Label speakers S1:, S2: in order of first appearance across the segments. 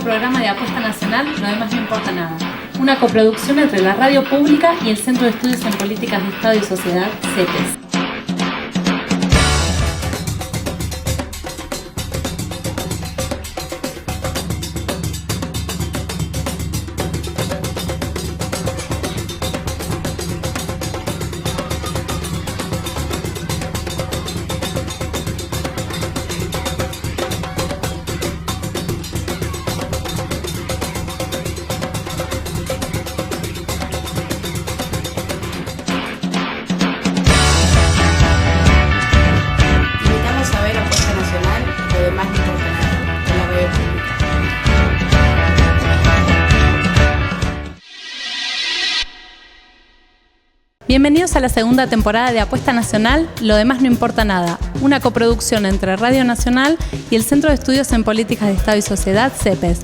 S1: programa de Apuesta Nacional, Lo demás no importa nada. Una coproducción entre la radio pública y el Centro de Estudios en Políticas de Estado y Sociedad, CEPES. Bienvenidos a la segunda temporada de Apuesta Nacional, Lo demás no importa nada, una coproducción entre Radio Nacional y el Centro de Estudios en Políticas de Estado y Sociedad, CEPES.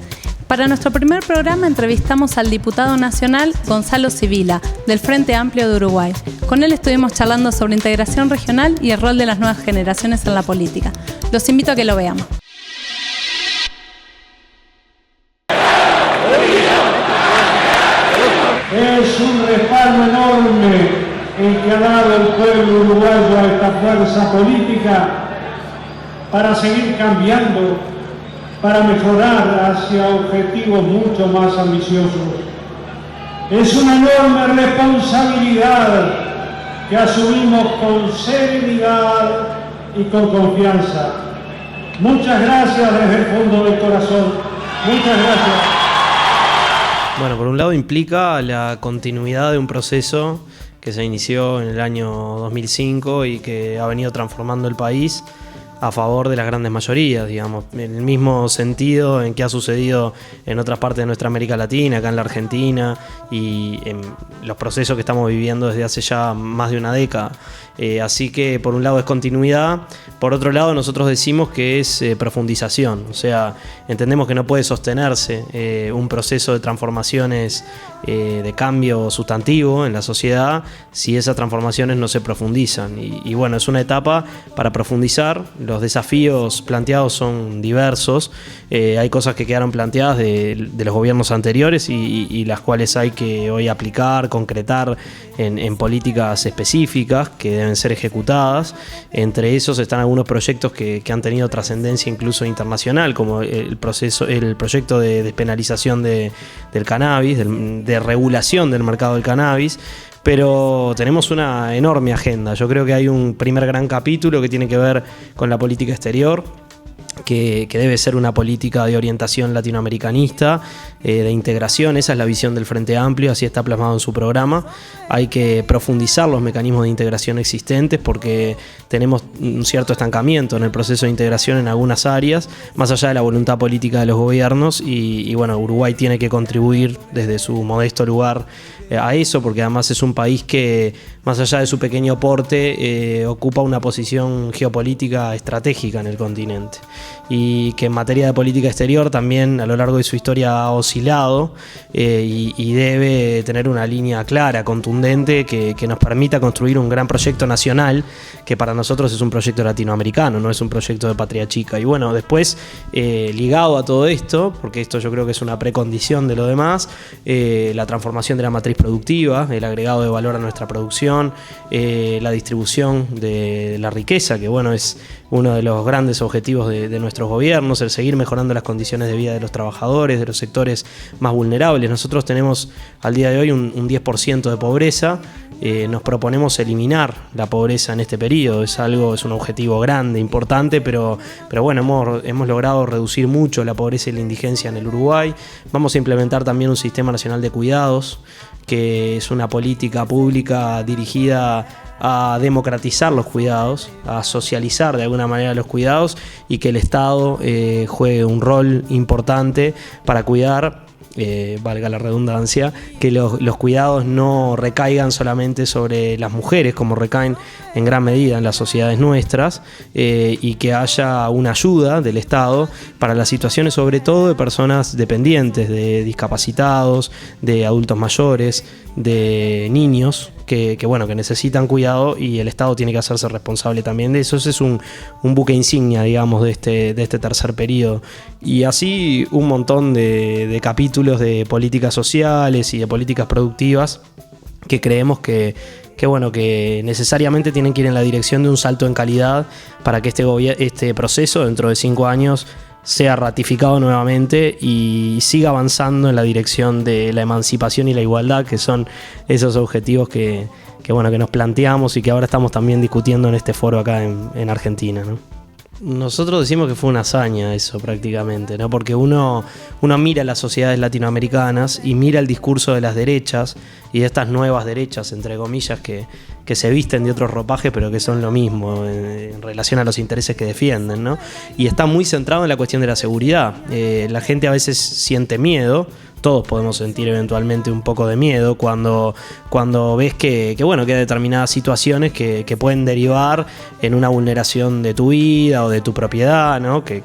S1: Para nuestro primer programa entrevistamos al diputado nacional Gonzalo Sibila, del Frente Amplio de Uruguay. Con él estuvimos charlando sobre integración regional y el rol de las nuevas generaciones en la política. Los invito a que lo veamos.
S2: Es un respaldo enorme el que ha dado el pueblo uruguayo a esta fuerza política para seguir cambiando, para mejorar hacia objetivos mucho más ambiciosos. Es una enorme responsabilidad que asumimos con serenidad y con confianza. Muchas gracias desde el fondo del corazón. Muchas gracias.
S3: Bueno, por un lado implica la continuidad de un proceso que se inició en el año 2005 y que ha venido transformando el país a favor de las grandes mayorías, digamos, en el mismo sentido en que ha sucedido en otras partes de nuestra América Latina, acá en la Argentina, y en los procesos que estamos viviendo desde hace ya más de una década. Así que por un lado es continuidad, por otro lado nosotros decimos que es profundización, o sea, entendemos que no puede sostenerse un proceso de transformaciones de cambio sustantivo en la sociedad si esas transformaciones no se profundizan. Y bueno, es una etapa para profundizar. Los desafíos planteados son diversos, hay cosas que quedaron planteadas de los gobiernos anteriores y las cuales hay que hoy aplicar, concretar en políticas específicas que deben ser ejecutadas. Entre esos están algunos proyectos que han tenido trascendencia incluso internacional, como el proyecto de despenalización del cannabis, de regulación del mercado del cannabis. Pero tenemos una enorme agenda. Yo creo que hay un primer gran capítulo que tiene que ver con la política exterior, que debe ser una política de orientación latinoamericanista, de integración. Esa es la visión del Frente Amplio, así está plasmado en su programa. Hay que profundizar los mecanismos de integración existentes porque tenemos un cierto estancamiento en el proceso de integración en algunas áreas, más allá de la voluntad política de los gobiernos, y bueno, Uruguay tiene que contribuir desde su modesto lugar a eso, porque además es un país que, más allá de su pequeño porte, ocupa una posición geopolítica estratégica en el continente, y que en materia de política exterior también a lo largo de su historia ha oscilado, y debe tener una línea clara, contundente, que nos permita construir un gran proyecto nacional, que para nosotros es un proyecto latinoamericano, no es un proyecto de patria chica. Y bueno, después, ligado a todo esto, porque esto yo creo que es una precondición de lo demás, la transformación de la matriz productiva, el agregado de valor a nuestra producción, la distribución de la riqueza, que bueno, es uno de los grandes objetivos de nuestros gobiernos, el seguir mejorando las condiciones de vida de los trabajadores, de los sectores más vulnerables. Nosotros tenemos al día de hoy un 10% de pobreza. Nos proponemos eliminar la pobreza en este periodo. Es un objetivo grande, importante, pero bueno, hemos logrado reducir mucho la pobreza y la indigencia en el Uruguay. Vamos a implementar también un sistema nacional de cuidados, que es una política pública dirigida a democratizar los cuidados, a socializar de alguna manera los cuidados, y que el Estado juegue un rol importante para cuidar, valga la redundancia, que los cuidados no recaigan solamente sobre las mujeres, como recaen en gran medida en las sociedades nuestras, y que haya una ayuda del Estado para las situaciones, sobre todo de personas dependientes, de discapacitados, de adultos mayores, de niños que necesitan cuidado y el Estado tiene que hacerse responsable también de eso. Ese es un buque insignia, digamos, de este tercer periodo. Y así un montón de capítulos de políticas sociales y de políticas productivas que creemos que necesariamente tienen que ir en la dirección de un salto en calidad para que este proceso dentro de 5 años sea ratificado nuevamente y siga avanzando en la dirección de la emancipación y la igualdad, que son esos objetivos que nos planteamos y que ahora estamos también discutiendo en este foro acá en Argentina, ¿no? Nosotros decimos que fue una hazaña eso prácticamente, ¿no? Porque uno mira las sociedades latinoamericanas y mira el discurso de las derechas y de estas nuevas derechas, entre comillas, que se visten de otros ropajes pero que son lo mismo en relación a los intereses que defienden, ¿no? Y está muy centrado en la cuestión de la seguridad. La gente a veces siente miedo. Todos podemos sentir eventualmente un poco de miedo cuando ves que hay determinadas situaciones que pueden derivar en una vulneración de tu vida o de tu propiedad, ¿no? Que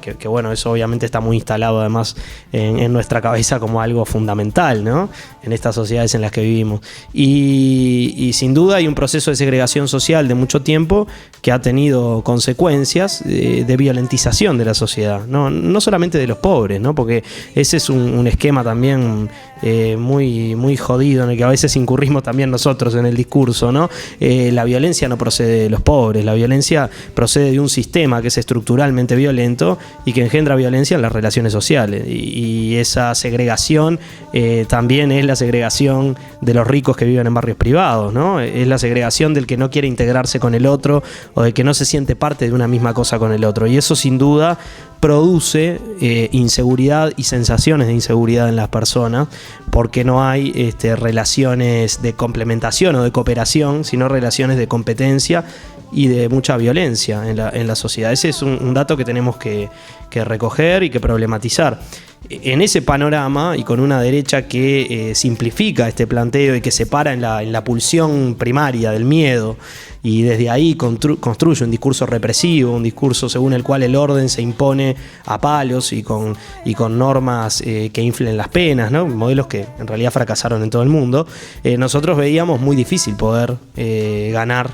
S3: eso obviamente está muy instalado además en nuestra cabeza como algo fundamental, ¿no? En estas sociedades en las que vivimos. Y sin duda hay un proceso de segregación social de mucho tiempo que ha tenido consecuencias de violentización de la sociedad, no solamente de los pobres, ¿no? Porque ese es un esquema también muy, muy jodido en el que a veces incurrimos también nosotros en el discurso, ¿no? La violencia no procede de los pobres, la violencia procede de un sistema que es estructuralmente violento y que engendra violencia en las relaciones sociales, y esa segregación también es la segregación de los ricos que viven en barrios privados, ¿no? Es la segregación del que no quiere integrarse con el otro o del que no se siente parte de una misma cosa con el otro, y eso sin duda produce inseguridad y sensaciones de inseguridad en las personas, porque no hay relaciones de complementación o de cooperación, sino relaciones de competencia y de mucha violencia en la sociedad. Ese es un dato que tenemos que recoger y que problematizar. En ese panorama, y con una derecha que simplifica este planteo y que se para en la pulsión primaria del miedo, y desde ahí construye un discurso represivo, un discurso según el cual el orden se impone a palos y con normas que inflen las penas, ¿no? Modelos que en realidad fracasaron en todo el mundo. Nosotros veíamos muy difícil poder ganar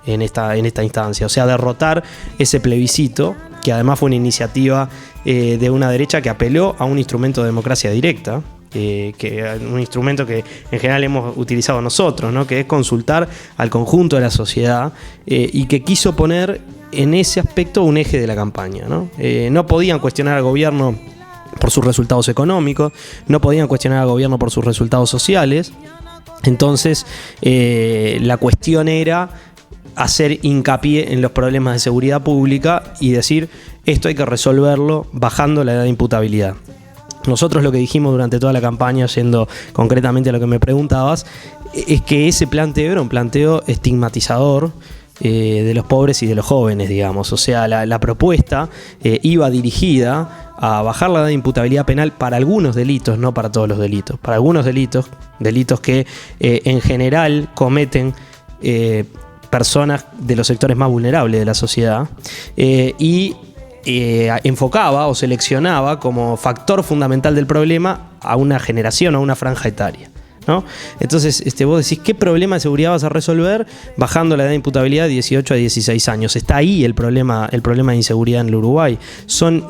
S3: en esta instancia, o sea, derrotar ese plebiscito, que además fue una iniciativa de una derecha que apeló a un instrumento de democracia directa, un instrumento que en general hemos utilizado nosotros, ¿no? Que es consultar al conjunto de la sociedad, y que quiso poner en ese aspecto un eje de la campaña, ¿no? No podían cuestionar al gobierno por sus resultados económicos, no podían cuestionar al gobierno por sus resultados sociales. Entonces la cuestión era hacer hincapié en los problemas de seguridad pública y decir, esto hay que resolverlo bajando la edad de imputabilidad. Nosotros lo que dijimos durante toda la campaña, yendo concretamente a lo que me preguntabas, es que ese planteo era un planteo estigmatizador de los pobres y de los jóvenes, digamos. O sea, la propuesta iba dirigida a bajar la edad de imputabilidad penal para algunos delitos, no para todos los delitos. Para algunos delitos que en general cometen personas de los sectores más vulnerables de la sociedad, y enfocaba o seleccionaba como factor fundamental del problema a una generación, a una franja etaria, ¿no? Entonces vos decís, ¿qué problema de seguridad vas a resolver bajando la edad de imputabilidad de 18 a 16 años? Está ahí el problema de inseguridad en el Uruguay. Son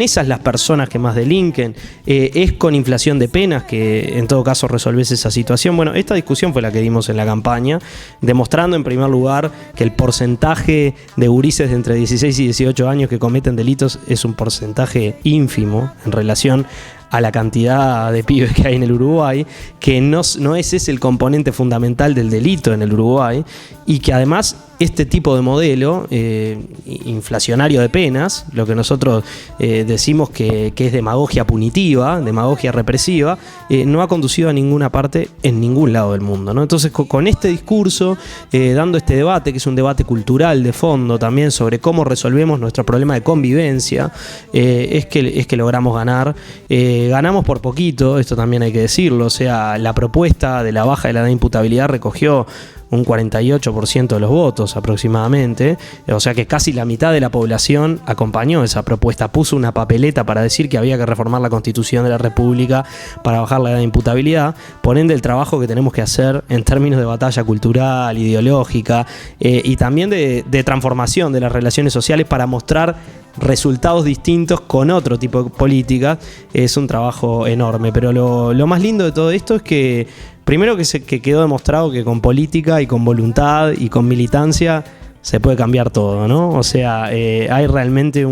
S3: esas las personas que más delinquen. Es con inflación de penas que en todo caso resolvés esa situación. Bueno, esta discusión fue la que dimos en la campaña, demostrando en primer lugar que el porcentaje de gurises de entre 16 y 18 años que cometen delitos es un porcentaje ínfimo en relación a la cantidad de pibes que hay en el Uruguay, que no ese es el componente fundamental del delito en el Uruguay, y que además este tipo de modelo inflacionario de penas, lo que nosotros decimos que es demagogia punitiva, demagogia represiva, no ha conducido a ninguna parte en ningún lado del mundo, ¿no? Entonces, con este discurso, dando este debate, que es un debate cultural de fondo también sobre cómo resolvemos nuestro problema de convivencia, es que logramos ganar. Ganamos por poquito, esto también hay que decirlo. O sea, la propuesta de la baja de la edad de imputabilidad recogió un 48% de los votos aproximadamente, o sea que casi la mitad de la población acompañó esa propuesta, puso una papeleta para decir que había que reformar la Constitución de la República para bajar la edad de imputabilidad. Por ende, el trabajo que tenemos que hacer en términos de batalla cultural, ideológica y también de transformación de las relaciones sociales para mostrar resultados distintos con otro tipo de políticas es un trabajo enorme. Pero lo más lindo de todo esto es que primero que quedó demostrado que con política y con voluntad y con militancia se puede cambiar todo, ¿no? O sea, hay realmente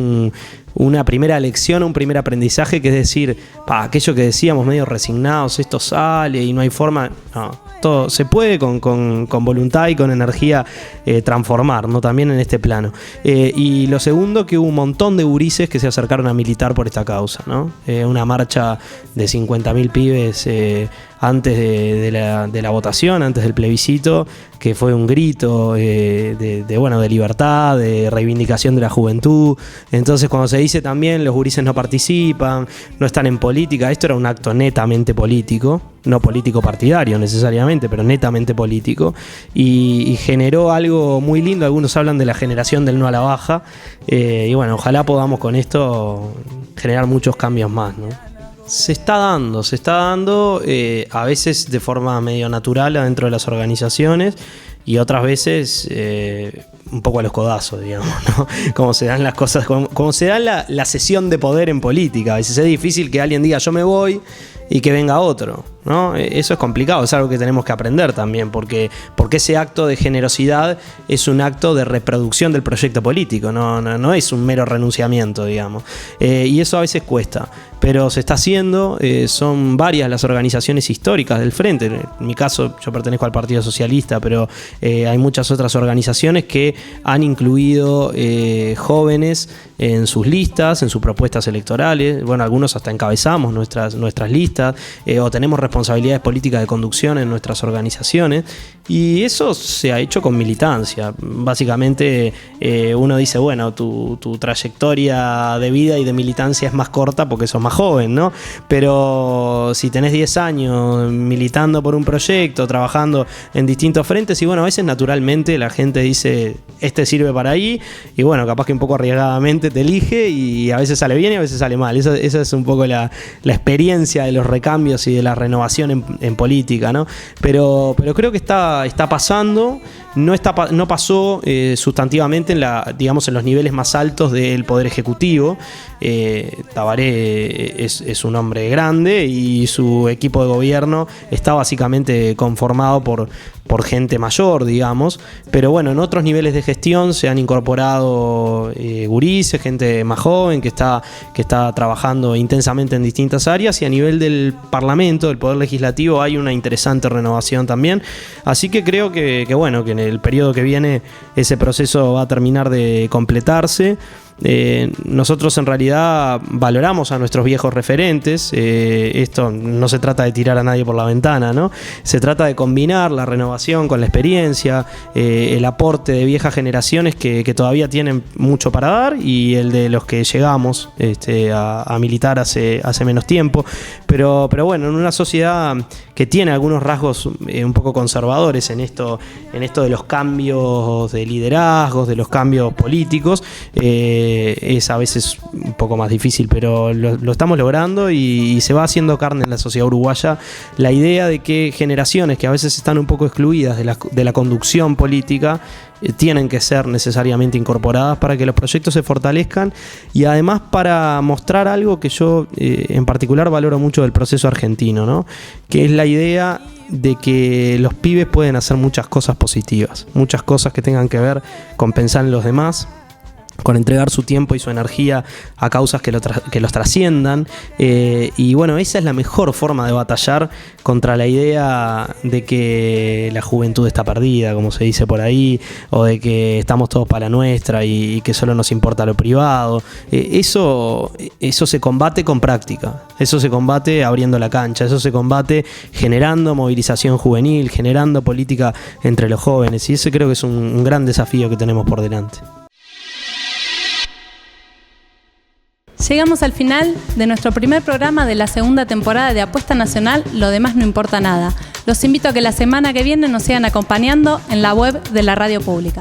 S3: una primera lección, un primer aprendizaje, que es decir, aquello que decíamos medio resignados, esto sale y no hay forma. No, todo se puede con voluntad y con energía transformar, ¿no? También en este plano. Y lo segundo, que hubo un montón de gurises que se acercaron a militar por esta causa, ¿no? Una marcha de 50.000 pibes antes de la votación, antes del plebiscito, que fue un grito de libertad, de reivindicación de la juventud. Entonces, cuando se dice también los gurises no participan, no están en política, esto era un acto netamente político, no político partidario necesariamente, pero netamente político, y generó algo muy lindo. Algunos hablan de la generación del no a la baja, y bueno, ojalá podamos con esto generar muchos cambios más, ¿no? Se está dando a veces de forma medio natural adentro de las organizaciones y otras veces un poco a los codazos, digamos, ¿no? Como se dan las cosas, como se da la cesión de poder en política. A veces es difícil que alguien diga yo me voy y que venga otro, ¿no? Eso es complicado, es algo que tenemos que aprender también, porque ese acto de generosidad es un acto de reproducción del proyecto político, no es un mero renunciamiento, digamos. Y eso a veces cuesta, pero se está haciendo. Son varias las organizaciones históricas del Frente. En mi caso, yo pertenezco al Partido Socialista, pero hay muchas otras organizaciones que han incluido jóvenes en sus listas, en sus propuestas electorales. Bueno, algunos hasta encabezamos nuestras listas, o tenemos responsabilidades políticas de conducción en nuestras organizaciones, y eso se ha hecho con militancia. Básicamente uno dice, bueno, tu trayectoria de vida y de militancia es más corta porque sos más joven, ¿no? Pero si tenés 10 años militando por un proyecto, trabajando en distintos frentes, y bueno, a veces naturalmente la gente dice, este sirve para ahí, y bueno, capaz que un poco arriesgadamente te elige, y a veces sale bien y a veces sale mal. Esa es un poco la experiencia de los recambios y de la renovación en política, ¿no? Pero creo que está pasando. No pasó sustantivamente en los niveles más altos del Poder Ejecutivo. Tabaré es un hombre grande y su equipo de gobierno está básicamente conformado por gente mayor, digamos. Pero bueno, en otros niveles de gestión se han incorporado gurises, gente más joven que está trabajando intensamente en distintas áreas, y a nivel del Parlamento, del Poder Legislativo, hay una interesante renovación también. Así que creo que en el periodo que viene ese proceso va a terminar de completarse. Nosotros en realidad valoramos a nuestros viejos referentes. Esto no se trata de tirar a nadie por la ventana, ¿no? Se trata de combinar la renovación con la experiencia, el aporte de viejas generaciones que todavía tienen mucho para dar, y el de los que llegamos a militar hace menos tiempo. Pero bueno, en una sociedad que tiene algunos rasgos un poco conservadores en esto de los cambios de liderazgos, de los cambios políticos, es a veces un poco más difícil, pero lo estamos logrando, y se va haciendo carne en la sociedad uruguaya la idea de que generaciones que a veces están un poco excluidas de la conducción política tienen que ser necesariamente incorporadas para que los proyectos se fortalezcan, y además para mostrar algo que yo en particular valoro mucho del proceso argentino, ¿no? Que es la idea de que los pibes pueden hacer muchas cosas positivas, muchas cosas que tengan que ver con pensar en los demás, con entregar su tiempo y su energía a causas que los trasciendan, y bueno, esa es la mejor forma de batallar contra la idea de que la juventud está perdida, como se dice por ahí, o de que estamos todos para la nuestra y que solo nos importa lo privado. Eso se combate con práctica, eso se combate abriendo la cancha, eso se combate generando movilización juvenil, generando política entre los jóvenes, y ese creo que es un gran desafío que tenemos por delante.
S1: Llegamos al final de nuestro primer programa de la segunda temporada de Apuesta Nacional, Lo demás no importa nada. Los invito a que la semana que viene nos sigan acompañando en la web de la Radio Pública.